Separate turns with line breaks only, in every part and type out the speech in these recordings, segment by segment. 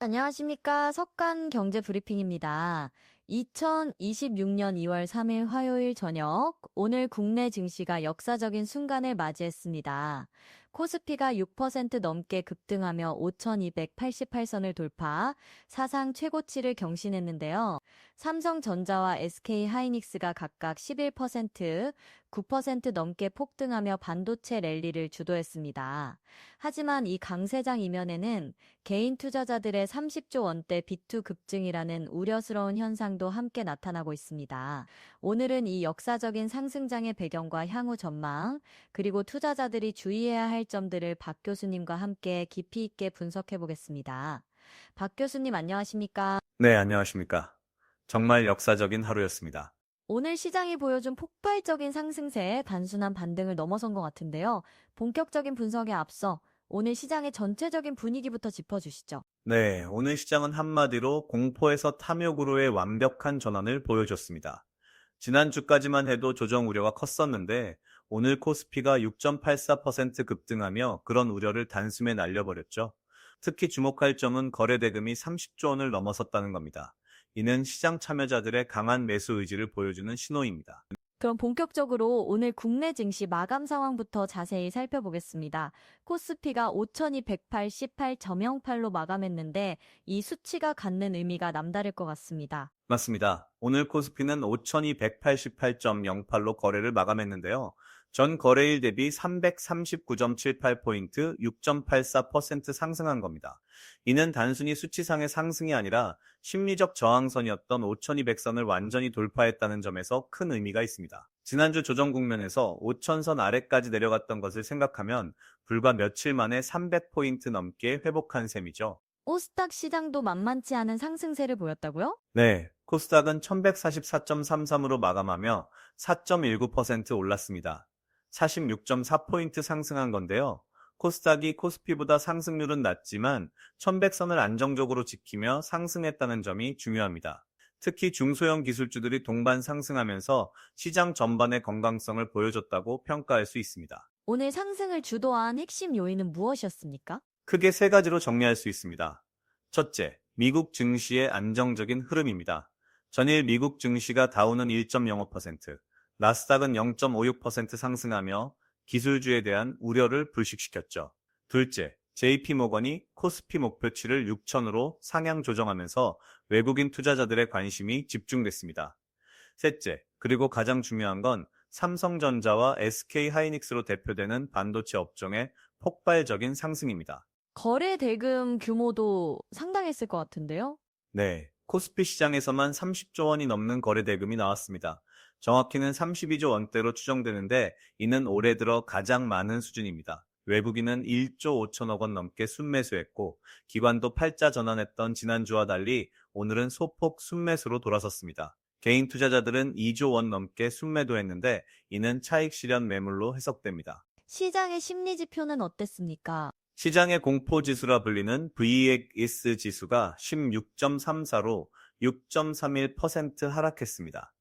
안녕하십니까. 석간 경제 브리핑입니다. 2026년 2월 3일 화요일 저녁, 오늘 국내 증시가 역사적인 순간을 맞이했습니다. 코스피가 6% 넘게 급등하며 5,288선을 돌파, 사상 최고치를 경신했는데요. 삼성전자와 SK하이닉스가 각각 11%, 9% 넘게 폭등하며 반도체 랠리를 주도했습니다. 하지만 이 강세장 이면에는 개인 투자자들의 30조 원대 비투 급증이라는 우려스러운 현상도 함께 나타나고 있습니다. 오늘은 이 역사적인 상승장의 배경과 향후 전망, 그리고 투자자들이 주의해야 할 점들을 박 교수님과 함께 깊이 있게 분석해 보겠습니다. 박 교수님 안녕하십니까?
네, 안녕하십니까. 정말 역사적인 하루였습니다.
오늘 시장이 보여준 폭발적인 상승세에 단순한 반등을 넘어선 것 같은데요. 본격적인 분석에 앞서 오늘 시장의 전체적인 분위기부터 짚어주시죠.
네, 오늘 시장은 한마디로 공포에서 탐욕으로의 완벽한 전환을 보여줬습니다. 지난주까지만 해도 조정 우려가 컸었는데 오늘 코스피가 6.84% 급등하며 그런 우려를 단숨에 날려버렸죠. 특히 주목할 점은 거래 대금이 30조 원을 넘어섰다는 겁니다. 이는 시장 참여자들의 강한 매수 의지를 보여주는 신호입니다.
그럼 본격적으로 오늘 국내 증시 마감 상황부터 자세히 살펴보겠습니다. 코스피가 5,288 점영팔로 마감했는데 이 수치가 갖는 의미가 남다를 것 같습니다.
맞습니다. 오늘 코스피는 5,288.08로 거래를 마감했는데요. 전 거래일 대비 339.78포인트, 6.84% 상승한 겁니다. 이는 단순히 수치상의 상승이 아니라 심리적 저항선이었던 5,200선을 완전히 돌파했다는 점에서 큰 의미가 있습니다. 지난주 조정 국면에서 5,000선 아래까지 내려갔던 것을 생각하면 불과 며칠 만에 300포인트 넘게 회복한 셈이죠.
코스닥 시장도 만만치 않은 상승세를 보였다고요?
네, 코스닥은 1144.33으로 마감하며 4.19% 올랐습니다. 46.4포인트 상승한 건데요. 코스닥이 코스피보다 상승률은 낮지만 1100선을 안정적으로 지키며 상승했다는 점이 중요합니다. 특히 중소형 기술주들이 동반 상승하면서 시장 전반의 건강성을 보여줬다고 평가할 수 있습니다.
오늘 상승을 주도한 핵심 요인은 무엇이었습니까?
크게 세 가지로 정리할 수 있습니다. 첫째, 미국 증시의 안정적인 흐름입니다. 전일 미국 증시가 다우는 1.05%, 나스닥은 0.56% 상승하며 기술주에 대한 우려를 불식시켰죠. 둘째, JP모건이 코스피 목표치를 6천으로 상향 조정하면서 외국인 투자자들의 관심이 집중됐습니다. 셋째, 그리고 가장 중요한 건 삼성전자와 SK하이닉스로 대표되는 반도체 업종의 폭발적인 상승입니다.
거래 대금 규모도 상당했을 것 같은데요?
네, 코스피 시장에서만 30조 원이 넘는 거래 대금이 나왔습니다. 정확히는 32조 원대로 추정되는데 이는 올해 들어 가장 많은 수준입니다. 외국인은 1조 5천억 원 넘게 순매수했고 기관도 팔자 전환했던 지난주와 달리 오늘은 소폭 순매수로 돌아섰습니다. 개인 투자자들은 2조 원 넘게 순매도했는데 이는 차익 실현 매물로 해석됩니다.
시장의 심리 지표는 어땠습니까?
시장의 공포지수라 불리는 VX 지수가 16.34로 6.31% 하락했습니다.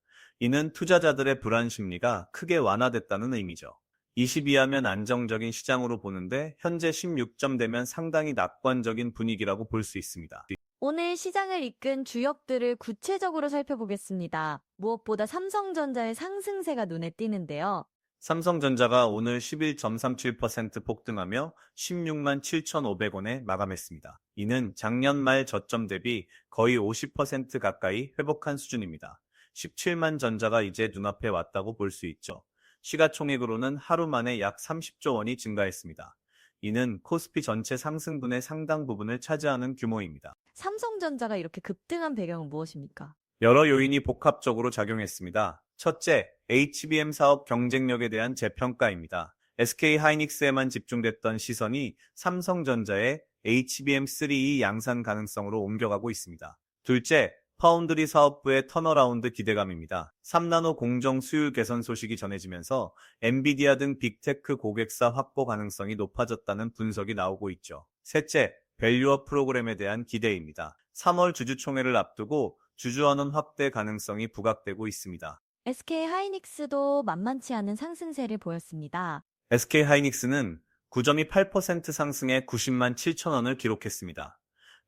이는 투자자들의 불안 심리가 크게 완화됐다는 의미죠. 22하면 안정적인 시장으로 보는데 현재 16점대면 상당히 낙관적인 분위기라고 볼 수 있습니다.
오늘 시장을 이끈 주역들을 구체적으로 살펴보겠습니다. 무엇보다 삼성전자의 상승세가 눈에 띄는데요.
삼성전자가 오늘 11.37% 폭등하며 16만 7,500원에 마감했습니다. 이는 작년 말 저점 대비 거의 50% 가까이 회복한 수준입니다. 17만 전자가 이제 눈앞에 왔다고 볼 수 있죠. 시가총액으로는 하루 만에 약 30조 원이 증가했습니다. 이는 코스피 전체 상승분의 상당 부분을 차지하는 규모입니다.
삼성전자가 이렇게 급등한 배경은 무엇입니까?
여러 요인이 복합적으로 작용했습니다. 첫째, HBM 사업 경쟁력에 대한 재평가입니다. SK하이닉스에만 집중됐던 시선이 삼성전자의 HBM3E 양산 가능성으로 옮겨가고 있습니다. 둘째, 파운드리 사업부의 턴어라운드 기대감입니다. 3나노 공정 수율 개선 소식이 전해지면서 엔비디아 등 빅테크 고객사 확보 가능성이 높아졌다는 분석이 나오고 있죠. 셋째, 밸류업 프로그램에 대한 기대입니다. 3월 주주총회를 앞두고 주주환원 확대 가능성이 부각되고 있습니다.
SK하이닉스도 만만치 않은 상승세를 보였습니다.
SK하이닉스는 9.28% 상승해 90만 7천 원을 기록했습니다.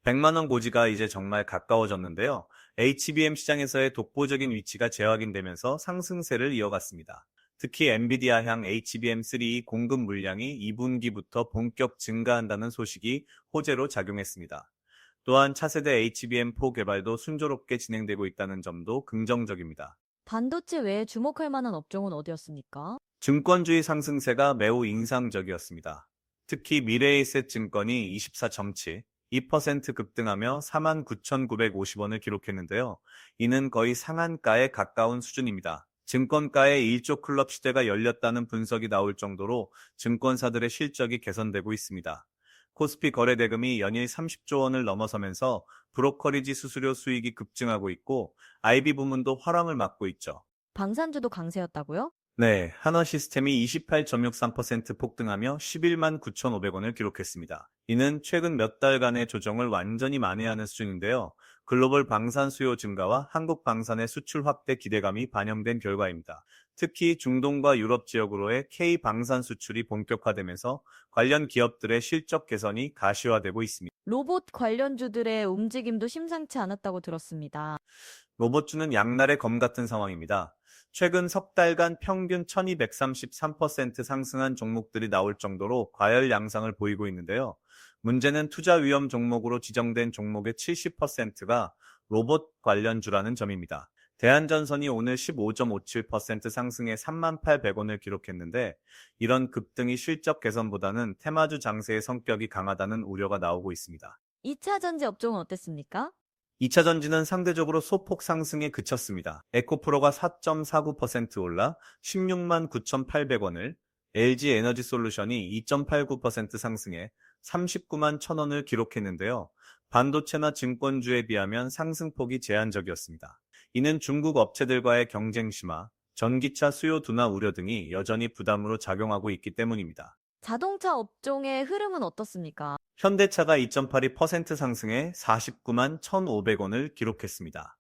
100만 원 고지가 이제 정말 가까워졌는데요. HBM 시장에서의 독보적인 위치가 재확인되면서 상승세를 이어갔습니다. 특히 엔비디아향 HBM3 공급 물량이 2분기부터 본격 증가한다는 소식이 호재로 작용했습니다. 또한 차세대 HBM4 개발도 순조롭게 진행되고 있다는 점도 긍정적입니다.
반도체 외에 주목할 만한 업종은 어디였습니까?
증권주의 상승세가 매우 인상적이었습니다. 특히 미래에셋증권이 24.2% 급등하며 49,950원을 기록했는데요. 이는 거의 상한가에 가까운 수준입니다. 증권가의 1조 클럽 시대가 열렸다는 분석이 나올 정도로 증권사들의 실적이 개선되고 있습니다. 코스피 거래대금이 연일 30조 원을 넘어서면서 브로커리지 수수료 수익이 급증하고 있고 IB 부문도 화랑을 맞고 있죠.
방산주도 강세였다고요?
네, 한화시스템이 28.63% 폭등하며 11만 9,500원을 기록했습니다. 이는 최근 몇 달간의 조정을 완전히 만회하는 수준인데요. 글로벌 방산 수요 증가와 한국 방산의 수출 확대 기대감이 반영된 결과입니다. 특히 중동과 유럽 지역으로의 K 방산 수출이 본격화되면서 관련 기업들의 실적 개선이 가시화되고 있습니다.
로봇 관련주들의 움직임도 심상치 않았다고 들었습니다.
로봇주는 양날의 검 같은 상황입니다. 최근 석 달간 평균 1233% 상승한 종목들이 나올 정도로 과열 양상을 보이고 있는데요. 문제는 투자 위험 종목으로 지정된 종목의 70%가 로봇 관련주라는 점입니다. 대한전선이 오늘 15.57% 상승해 38,100원을 기록했는데 이런 급등이 실적 개선보다는 테마주 장세의 성격이 강하다는 우려가 나오고 있습니다.
2차 전지 업종은 어땠습니까?
2차 전지는 상대적으로 소폭 상승에 그쳤습니다. 에코프로가 4.49% 올라 16만 9,800원을, LG 에너지 솔루션이 2.89% 상승해 39만 1,000원을 기록했는데요. 반도체나 증권주에 비하면 상승폭이 제한적이었습니다. 이는 중국 업체들과의 경쟁 심화, 전기차 수요 둔화 우려 등이 여전히 부담으로 작용하고 있기 때문입니다.
자동차 업종의 흐름은 어떻습니까?
현대차가 2.82% 상승해 49만 1,500원을 기록했습니다.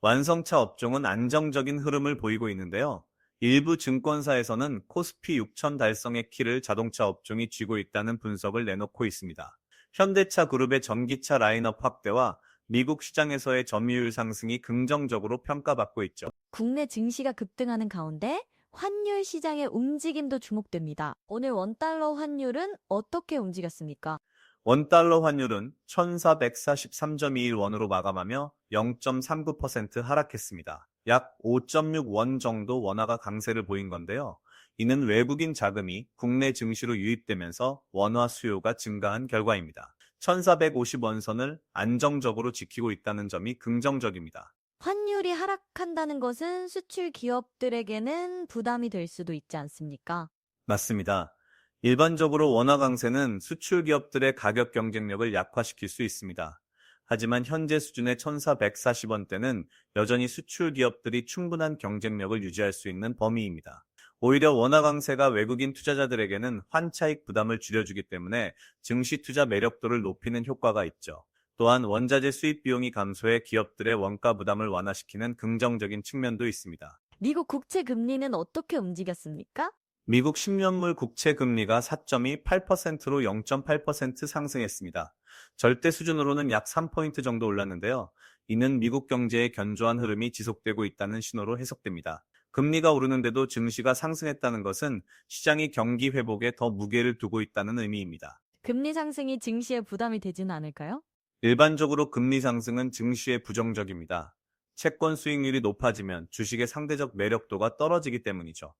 완성차 업종은 안정적인 흐름을 보이고 있는데요. 일부 증권사에서는 코스피 6천 달성의 키를 자동차 업종이 쥐고 있다는 분석을 내놓고 있습니다. 현대차 그룹의 전기차 라인업 확대와 미국 시장에서의 점유율 상승이 긍정적으로 평가받고 있죠.
국내 증시가 급등하는 가운데 환율 시장의 움직임도 주목됩니다. 오늘 원달러 환율은 어떻게 움직였습니까?
원달러 환율은 1,443.21원으로 마감하며 0.39% 하락했습니다. 약 5.6원 정도 원화가 강세를 보인 건데요. 이는 외국인 자금이 국내 증시로 유입되면서 원화 수요가 증가한 결과입니다. 1,450원 선을 안정적으로 지키고 있다는 점이 긍정적입니다.
환율이 하락한다는 것은 수출 기업들에게는 부담이 될 수도 있지 않습니까?
맞습니다. 일반적으로 원화 강세는 수출 기업들의 가격 경쟁력을 약화시킬 수 있습니다. 하지만 현재 수준의 1,440원대는 여전히 수출 기업들이 충분한 경쟁력을 유지할 수 있는 범위입니다. 오히려 원화 강세가 외국인 투자자들에게는 환차익 부담을 줄여주기 때문에 증시 투자 매력도를 높이는 효과가 있죠. 또한 원자재 수입 비용이 감소해 기업들의 원가 부담을 완화시키는 긍정적인 측면도 있습니다.
미국 국채 금리는 어떻게 움직였습니까?
미국 10년물 국채 금리가 4.28%로 0.8% 상승했습니다. 절대 수준으로는 약 3포인트 정도 올랐는데요. 이는 미국 경제의 견조한 흐름이 지속되고 있다는 신호로 해석됩니다. 금리가 오르는데도 증시가 상승했다는 것은 시장이 경기 회복에 더 무게를 두고 있다는 의미입니다.
금리 상승이 증시에 부담이 되지는 않을까요?
일반적으로 금리 상승은 증시에 부정적입니다. 채권 수익률이 높아지면 주식의 상대적 매력도가 떨어지기 때문이죠.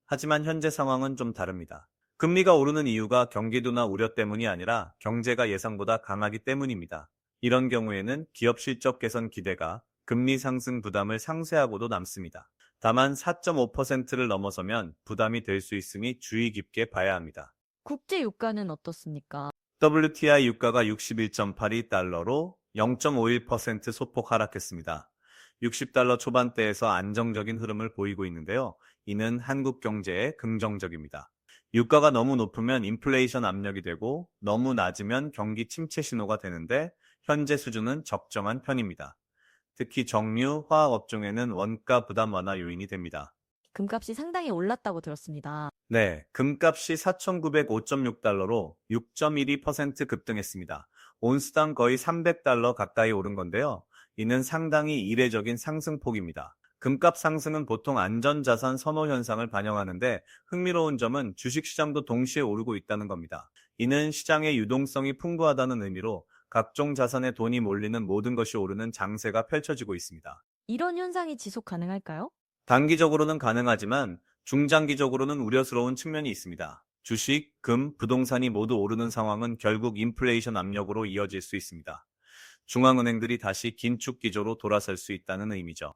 하지만 현재 상황은 좀 다릅니다. 금리가 오르는 이유가 경기도나 우려 때문이 아니라 경제가 예상보다 강하기 때문입니다. 이런 경우에는 기업 실적 개선 기대가 금리 상승 부담을 상쇄하고도 남습니다. 다만 4.5%를 넘어서면 부담이 될 수 있으니 주의 깊게 봐야 합니다.
국제 유가는 어떻습니까?
WTI 유가가 61.82달러로 0.51% 소폭 하락했습니다. 60달러 초반대에서 안정적인 흐름을 보이고 있는데요. 이는 한국 경제에 긍정적입니다. 유가가 너무 높으면 인플레이션 압력이 되고 너무 낮으면 경기 침체 신호가 되는데 현재 수준은 적정한 편입니다. 특히 정유, 화학 업종에는 원가 부담 완화 요인이 됩니다.
금값이 상당히 올랐다고 들었습니다.
네, 금값이 4,905.6달러로 6.12% 급등했습니다. 온스당 거의 300달러 가까이 오른 건데요. 이는 상당히 이례적인 상승폭입니다. 금값 상승은 보통 안전자산 선호 현상을 반영하는데 흥미로운 점은 주식시장도 동시에 오르고 있다는 겁니다. 이는 시장의 유동성이 풍부하다는 의미로 각종 자산에 돈이 몰리는 모든 것이 오르는 장세가 펼쳐지고 있습니다.
이런 현상이 지속 가능할까요?
단기적으로는 가능하지만 중장기적으로는 우려스러운 측면이 있습니다. 주식, 금, 부동산이 모두 오르는 상황은 결국 인플레이션 압력으로 이어질 수 있습니다. 중앙은행들이 다시 긴축 기조로 돌아설 수 있다는 의미죠.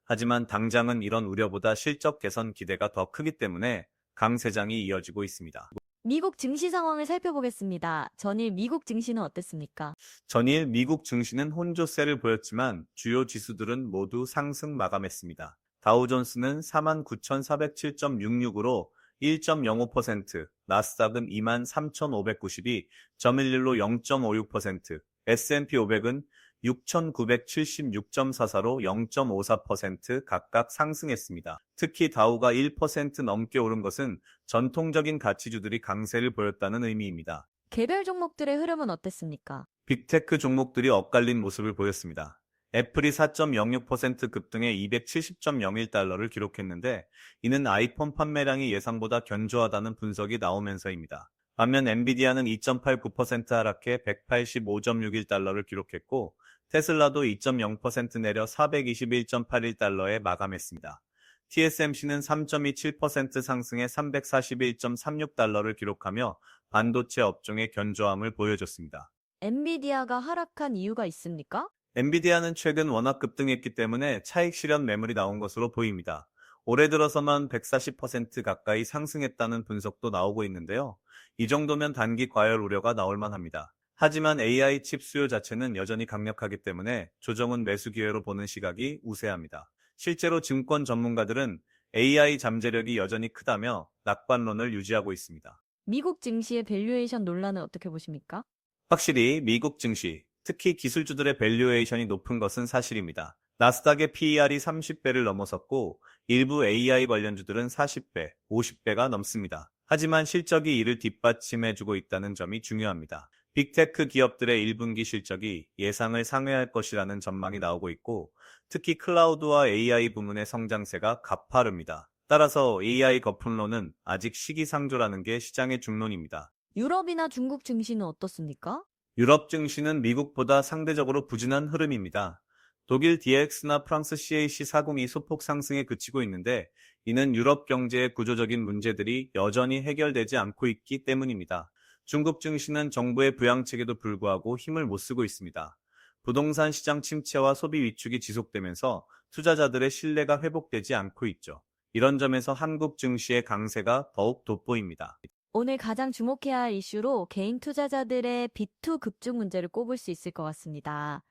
하지만 당장은 이런 우려보다 실적 개선 기대가 더 크기 때문에 강세장이 이어지고 있습니다.
미국 증시 상황을 살펴보겠습니다. 전일 미국 증시는 어땠습니까?
전일 미국 증시는 혼조세를 보였지만 주요 지수들은 모두 상승 마감했습니다. 다우존스는 49,407.66으로 1.05%, 나스닥은 23,592.11로 0.56%, S&P 500은 6,976.44로 0.54% 각각 상승했습니다. 특히 다우가 1% 넘게 오른 것은 전통적인 가치주들이 강세를 보였다는 의미입니다.
개별 종목들의 흐름은 어땠습니까?
빅테크 종목들이 엇갈린 모습을 보였습니다. 애플이 4.06% 급등해 270.01달러를 기록했는데 이는 아이폰 판매량이 예상보다 견조하다는 분석이 나오면서입니다. 반면 엔비디아는 2.89% 하락해 185.61달러를 기록했고 테슬라도 2.0% 내려 421.81달러에 마감했습니다. TSMC는 3.27% 상승해 341.36달러를 기록하며 반도체 업종의 견조함을 보여줬습니다.
엔비디아가 하락한 이유가 있습니까?
엔비디아는 최근 워낙 급등했기 때문에 차익 실현 매물이 나온 것으로 보입니다. 올해 들어서만 140% 가까이 상승했다는 분석도 나오고 있는데요. 이 정도면 단기 과열 우려가 나올 만합니다. 하지만 AI 칩 수요 자체는 여전히 강력하기 때문에 조정은 매수 기회로 보는 시각이 우세합니다. 실제로 증권 전문가들은 AI 잠재력이 여전히 크다며 낙관론을 유지하고 있습니다.
미국 증시의 밸류에이션 논란은 어떻게 보십니까?
확실히 미국 증시, 특히 기술주들의 밸류에이션이 높은 것은 사실입니다. 나스닥의 PER이 30배를 넘어섰고 일부 AI 관련주들은 40배, 50배가 넘습니다. 하지만 실적이 이를 뒷받침해주고 있다는 점이 중요합니다. 빅테크 기업들의 1분기 실적이 예상을 상회할 것이라는 전망이 나오고 있고 특히 클라우드와 AI 부문의 성장세가 가파릅니다. 따라서 AI 거품론은 아직 시기상조라는 게 시장의 중론입니다.
유럽이나 중국 증시는 어떻습니까?
유럽 증시는 미국보다 상대적으로 부진한 흐름입니다. 독일 DX나 프랑스 CAC 402 소폭 상승에 그치고 있는데 이는 유럽 경제의 구조적인 문제들이 여전히 해결되지 않고 있기 때문입니다. 중국 증시는 정부의 부양책에도 불구하고 힘을 못 쓰고 있습니다. 부동산 시장 침체와 소비 위축이 지속되면서 투자자들의 신뢰가 회복되지 않고 있죠. 이런 점에서 한국 증시의 강세가 더욱 돋보입니다.
오늘 가장 주목해야 할 이슈로 개인 투자자들의 비투 급증 문제를 꼽을 수 있을 것 같습니다.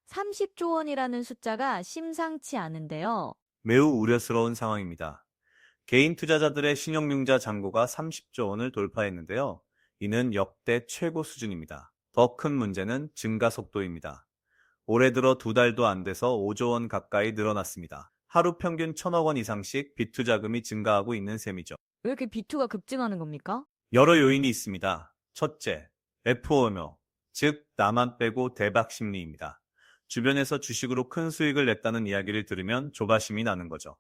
30조 원이라는 숫자가 심상치 않은데요.
매우 우려스러운 상황입니다. 개인 투자자들의 신용융자 잔고가 30조 원을 돌파했는데요. 이는 역대 최고 수준입니다. 더 큰 문제는 증가 속도입니다. 올해 들어 2달도 안 돼서 5조 원 가까이 늘어났습니다. 하루 평균 1,000억 원 이상씩 빚투 자금이 증가하고 있는 셈이죠.
왜 이렇게 비투가 급증하는 겁니까?
여러 요인이 있습니다. 첫째, FOMO, 즉 나만 빼고 대박 심리입니다. 주변에서 주식으로 큰 수익을 냈다는 이야기를 들으면 조바심이 나는 거죠.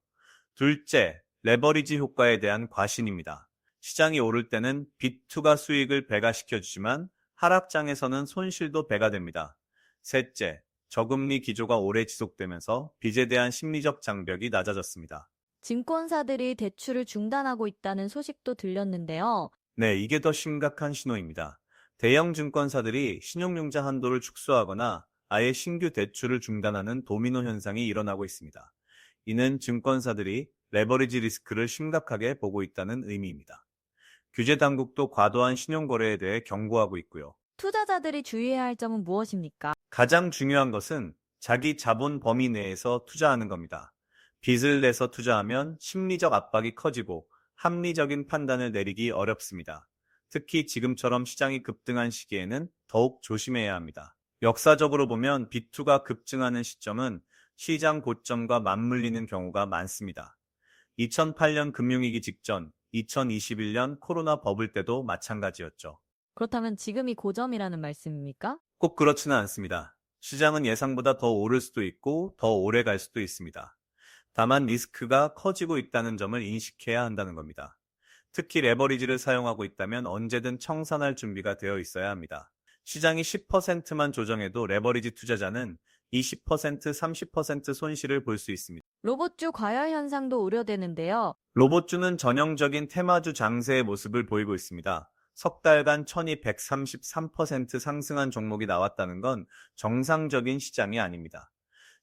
둘째, 레버리지 효과에 대한 과신입니다. 시장이 오를 때는 빚투가 수익을 배가시켜주지만 하락장에서는 손실도 배가 됩니다. 셋째, 저금리 기조가 오래 지속되면서 빚에 대한 심리적 장벽이 낮아졌습니다.
증권사들이 대출을 중단하고 있다는 소식도 들렸는데요.
네, 이게 더 심각한 신호입니다. 대형 증권사들이 신용융자 한도를 축소하거나 아예 신규 대출을 중단하는 도미노 현상이 일어나고 있습니다. 이는 증권사들이 레버리지 리스크를 심각하게 보고 있다는 의미입니다. 규제 당국도 과도한 신용 거래에 대해 경고하고 있고요.
투자자들이 주의해야 할 점은 무엇입니까?
가장 중요한 것은 자기 자본 범위 내에서 투자하는 겁니다. 빚을 내서 투자하면 심리적 압박이 커지고 합리적인 판단을 내리기 어렵습니다. 특히 지금처럼 시장이 급등한 시기에는 더욱 조심해야 합니다. 역사적으로 보면 빚투가 급증하는 시점은 시장 고점과 맞물리는 경우가 많습니다. 2008년 금융위기 직전, 2021년 코로나 버블 때도 마찬가지였죠.
그렇다면 지금이 고점이라는 말씀입니까?
꼭 그렇지는 않습니다. 시장은 예상보다 더 오를 수도 있고 더 오래 갈 수도 있습니다. 다만 리스크가 커지고 있다는 점을 인식해야 한다는 겁니다. 특히 레버리지를 사용하고 있다면 언제든 청산할 준비가 되어 있어야 합니다. 시장이 10%만 조정해도 레버리지 투자자는 20%, 30% 손실을 볼 수 있습니다.
로봇주 과열 현상도 우려되는데요.
로봇주는 전형적인 테마주 장세의 모습을 보이고 있습니다. 석 달간 1233% 상승한 종목이 나왔다는 건 정상적인 시장이 아닙니다.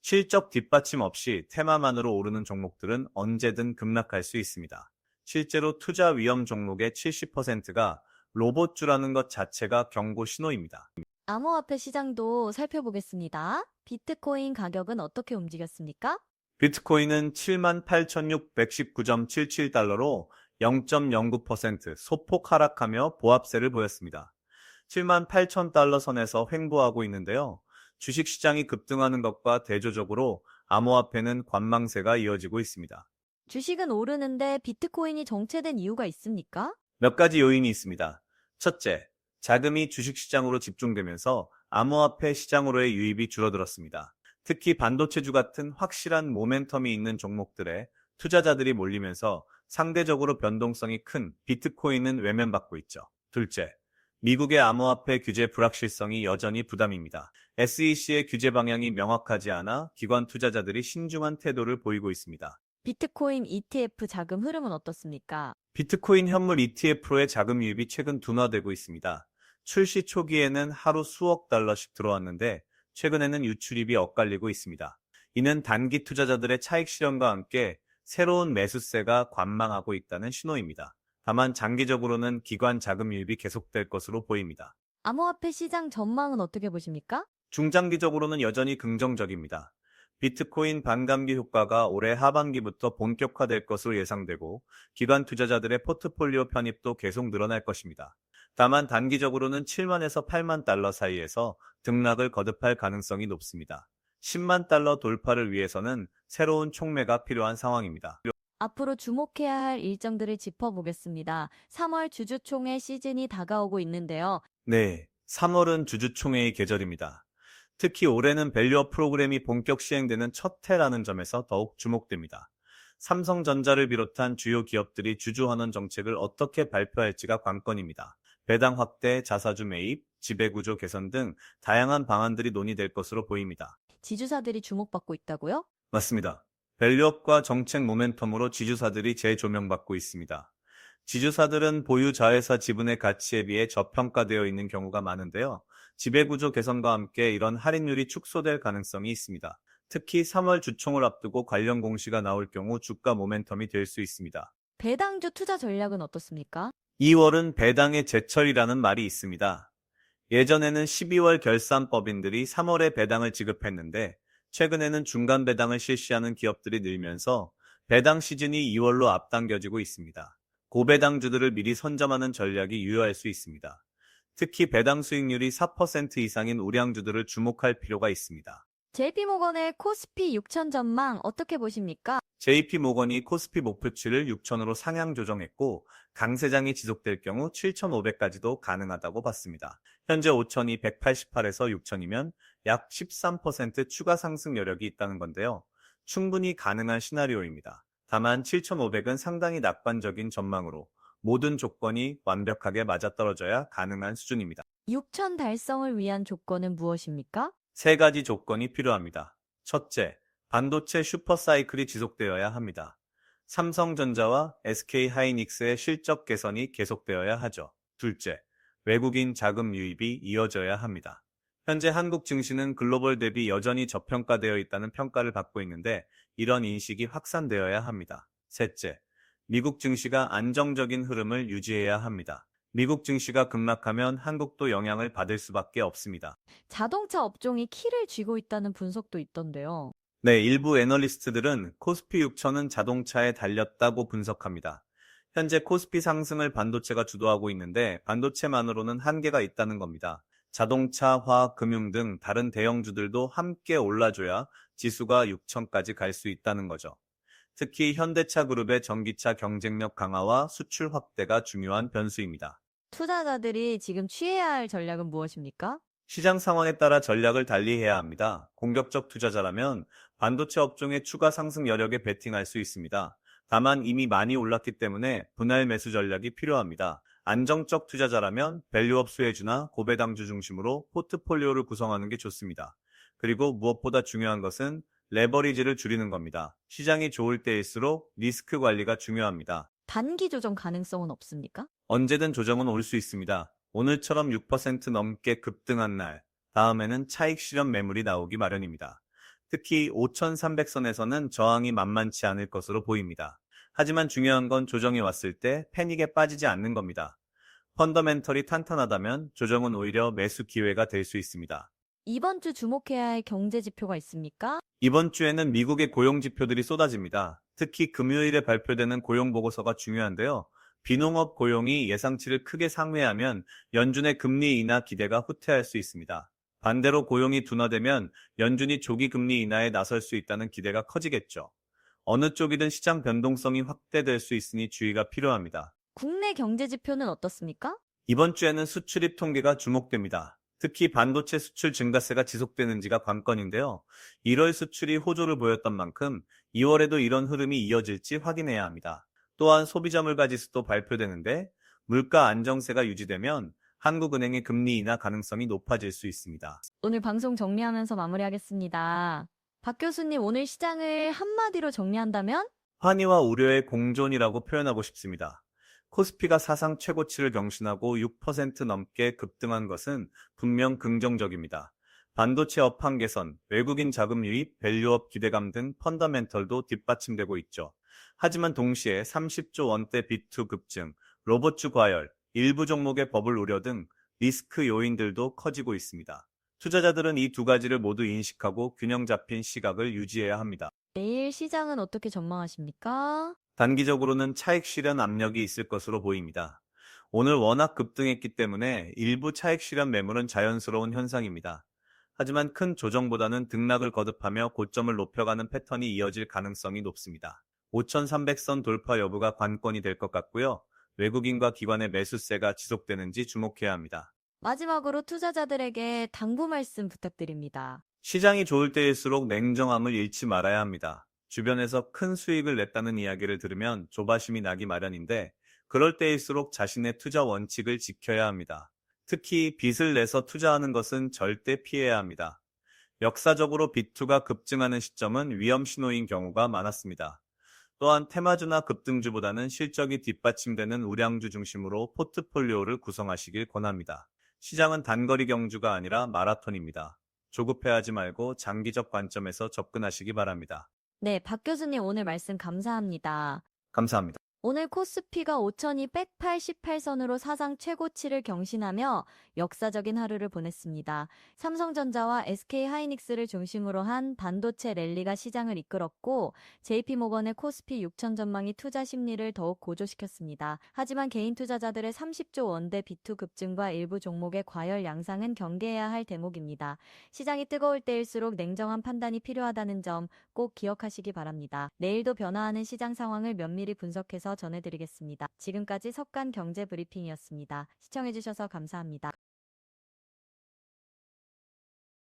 실적 뒷받침 없이 테마만으로 오르는 종목들은 언제든 급락할 수 있습니다. 실제로 투자 위험 종목의 70%가 로봇주라는 것 자체가 경고 신호입니다.
암호화폐 시장도 살펴보겠습니다. 비트코인 가격은 어떻게 움직였습니까?
비트코인은 78,619.77달러로 0.09% 소폭 하락하며 보합세를 보였습니다. 78,000달러 선에서 횡보하고 있는데요. 주식시장이 급등하는 것과 대조적으로 암호화폐는 관망세가 이어지고 있습니다.
주식은 오르는데 비트코인이 정체된 이유가 있습니까?
몇 가지 요인이 있습니다. 첫째, 자금이 주식시장으로 집중되면서 암호화폐 시장으로의 유입이 줄어들었습니다. 특히 반도체주 같은 확실한 모멘텀이 있는 종목들에 투자자들이 몰리면서 상대적으로 변동성이 큰 비트코인은 외면받고 있죠. 둘째, 미국의 암호화폐 규제 불확실성이 여전히 부담입니다. SEC의 규제 방향이 명확하지 않아 기관 투자자들이 신중한 태도를 보이고 있습니다.
비트코인 ETF 자금 흐름은 어떻습니까?
비트코인 현물 ETF로의 자금 유입이 최근 둔화되고 있습니다. 출시 초기에는 하루 수억 달러씩 들어왔는데 최근에는 유출입이 엇갈리고 있습니다. 이는 단기 투자자들의 차익 실현과 함께 새로운 매수세가 관망하고 있다는 신호입니다. 다만 장기적으로는 기관 자금 유입이 계속될 것으로 보입니다.
암호화폐 시장 전망은 어떻게 보십니까?
중장기적으로는 여전히 긍정적입니다. 비트코인 반감기 효과가 올해 하반기부터 본격화될 것으로 예상되고 기관 투자자들의 포트폴리오 편입도 계속 늘어날 것입니다. 다만 단기적으로는 7만에서 8만 달러 사이에서 등락을 거듭할 가능성이 높습니다. 10만 달러 돌파를 위해서는 새로운 촉매가 필요한 상황입니다.
앞으로 주목해야 할 일정들을 짚어보겠습니다. 3월 주주총회 시즌이 다가오고 있는데요.
네, 3월은 주주총회의 계절입니다. 특히 올해는 밸류업 프로그램이 본격 시행되는 첫 해라는 점에서 더욱 주목됩니다. 삼성전자를 비롯한 주요 기업들이 주주환원 정책을 어떻게 발표할지가 관건입니다. 배당 확대, 자사주 매입, 지배구조 개선 등 다양한 방안들이 논의될 것으로 보입니다.
지주사들이 주목받고 있다고요?
맞습니다. 밸류업과 정책 모멘텀으로 지주사들이 재조명받고 있습니다. 지주사들은 보유 자회사 지분의 가치에 비해 저평가되어 있는 경우가 많은데요. 지배구조 개선과 함께 이런 할인율이 축소될 가능성이 있습니다. 특히 3월 주총을 앞두고 관련 공시가 나올 경우 주가 모멘텀이 될 수 있습니다.
배당주 투자 전략은 어떻습니까?
2월은 배당의 제철이라는 말이 있습니다. 예전에는 12월 결산법인들이 3월에 배당을 지급했는데 최근에는 중간 배당을 실시하는 기업들이 늘면서 배당 시즌이 2월로 앞당겨지고 있습니다. 고배당주들을 미리 선점하는 전략이 유효할 수 있습니다. 특히 배당 수익률이 4% 이상인 우량주들을 주목할 필요가 있습니다.
JP모건의 코스피 6천 전망 어떻게 보십니까?
JP모건이 코스피 목표치를 6천으로 상향 조정했고 강세장이 지속될 경우 7,500까지도 가능하다고 봤습니다. 현재 5천이 188에서 6천이면 약 13% 추가 상승 여력이 있다는 건데요. 충분히 가능한 시나리오입니다. 다만 7,500은 상당히 낙관적인 전망으로 모든 조건이 완벽하게 맞아떨어져야 가능한 수준입니다.
6천 달성을 위한 조건은 무엇입니까?
세 가지 조건이 필요합니다. 첫째, 반도체 슈퍼사이클이 지속되어야 합니다. 삼성전자와 SK하이닉스의 실적 개선이 계속되어야 하죠. 둘째, 외국인 자금 유입이 이어져야 합니다. 현재 한국 증시는 글로벌 대비 여전히 저평가되어 있다는 평가를 받고 있는데 이런 인식이 확산되어야 합니다. 셋째, 미국 증시가 안정적인 흐름을 유지해야 합니다. 미국 증시가 급락하면 한국도 영향을 받을 수밖에 없습니다.
자동차 업종이 키를 쥐고 있다는 분석도 있던데요.
네, 일부 애널리스트들은 코스피 6천은 자동차에 달렸다고 분석합니다. 현재 코스피 상승을 반도체가 주도하고 있는데 반도체만으로는 한계가 있다는 겁니다. 자동차, 화학, 금융 등 다른 대형주들도 함께 올라줘야 지수가 6천까지 갈 수 있다는 거죠. 특히 현대차 그룹의 전기차 경쟁력 강화와 수출 확대가 중요한 변수입니다.
투자자들이 지금 취해야 할 전략은 무엇입니까?
시장 상황에 따라 전략을 달리해야 합니다. 공격적 투자자라면 반도체 업종의 추가 상승 여력에 베팅할 수 있습니다. 다만 이미 많이 올랐기 때문에 분할 매수 전략이 필요합니다. 안정적 투자자라면 밸류업 수혜주나 고배당주 중심으로 포트폴리오를 구성하는 게 좋습니다. 그리고 무엇보다 중요한 것은 레버리지를 줄이는 겁니다. 시장이 좋을 때일수록 리스크 관리가 중요합니다.
단기 조정 가능성은 없습니까?
언제든 조정은 올 수 있습니다. 오늘처럼 6% 넘게 급등한 날, 다음에는 차익 실현 매물이 나오기 마련입니다. 특히 5,300선에서는 저항이 만만치 않을 것으로 보입니다. 하지만 중요한 건 조정이 왔을 때 패닉에 빠지지 않는 겁니다. 펀더멘털이 탄탄하다면 조정은 오히려 매수 기회가 될 수 있습니다.
이번 주 주목해야 할 경제 지표가 있습니까?
이번 주에는 미국의 고용 지표들이 쏟아집니다. 특히 금요일에 발표되는 고용 보고서가 중요한데요. 비농업 고용이 예상치를 크게 상회하면 연준의 금리 인하 기대가 후퇴할 수 있습니다. 반대로 고용이 둔화되면 연준이 조기 금리 인하에 나설 수 있다는 기대가 커지겠죠. 어느 쪽이든 시장 변동성이 확대될 수 있으니 주의가 필요합니다.
국내 경제 지표는 어떻습니까?
이번 주에는 수출입 통계가 주목됩니다. 특히 반도체 수출 증가세가 지속되는지가 관건인데요. 1월 수출이 호조를 보였던 만큼 2월에도 이런 흐름이 이어질지 확인해야 합니다. 또한 소비자 물가 지수도 발표되는데 물가 안정세가 유지되면 한국은행의 금리 인하 가능성이 높아질 수 있습니다.
오늘 방송 정리하면서 마무리하겠습니다. 박 교수님, 오늘 시장을 한마디로 정리한다면?
환희와 우려의 공존이라고 표현하고 싶습니다. 코스피가 사상 최고치를 경신하고 6% 넘게 급등한 것은 분명 긍정적입니다. 반도체 업황 개선, 외국인 자금 유입, 밸류업 기대감 등 펀더멘털도 뒷받침되고 있죠. 하지만 동시에 30조 원대 비투 급증, 로봇주 과열, 일부 종목의 버블 우려 등 리스크 요인들도 커지고 있습니다. 투자자들은 이 두 가지를 모두 인식하고 균형 잡힌 시각을 유지해야 합니다.
내일 시장은 어떻게 전망하십니까?
단기적으로는 차익 실현 압력이 있을 것으로 보입니다. 오늘 워낙 급등했기 때문에 일부 차익 실현 매물은 자연스러운 현상입니다. 하지만 큰 조정보다는 등락을 거듭하며 고점을 높여가는 패턴이 이어질 가능성이 높습니다. 5,300선 돌파 여부가 관건이 될 것 같고요. 외국인과 기관의 매수세가 지속되는지 주목해야 합니다.
마지막으로 투자자들에게 당부 말씀 부탁드립니다.
시장이 좋을 때일수록 냉정함을 잃지 말아야 합니다. 주변에서 큰 수익을 냈다는 이야기를 들으면 조바심이 나기 마련인데 그럴 때일수록 자신의 투자 원칙을 지켜야 합니다. 특히 빚을 내서 투자하는 것은 절대 피해야 합니다. 역사적으로 비투가 급증하는 시점은 위험 신호인 경우가 많았습니다. 또한 테마주나 급등주보다는 실적이 뒷받침되는 우량주 중심으로 포트폴리오를 구성하시길 권합니다. 시장은 단거리 경주가 아니라 마라톤입니다. 조급해하지 말고 장기적 관점에서 접근하시기 바랍니다.
네, 박 교수님 오늘 말씀 감사합니다.
감사합니다.
오늘 코스피가 5,288선으로 사상 최고치를 경신하며 역사적인 하루를 보냈습니다. 삼성전자와 SK하이닉스를 중심으로 한 반도체 랠리가 시장을 이끌었고 JP모건의 코스피 6천 전망이 투자 심리를 더욱 고조시켰습니다. 하지만 개인 투자자들의 30조 원대 비투 급증과 일부 종목의 과열 양상은 경계해야 할 대목입니다. 시장이 뜨거울 때일수록 냉정한 판단이 필요하다는 점 꼭 기억하시기 바랍니다. 내일도 변화하는 시장 상황을 면밀히 분석해서 전해드리겠습니다. 지금까지 석간 경제 브리핑이었습니다. 시청해주셔서 감사합니다.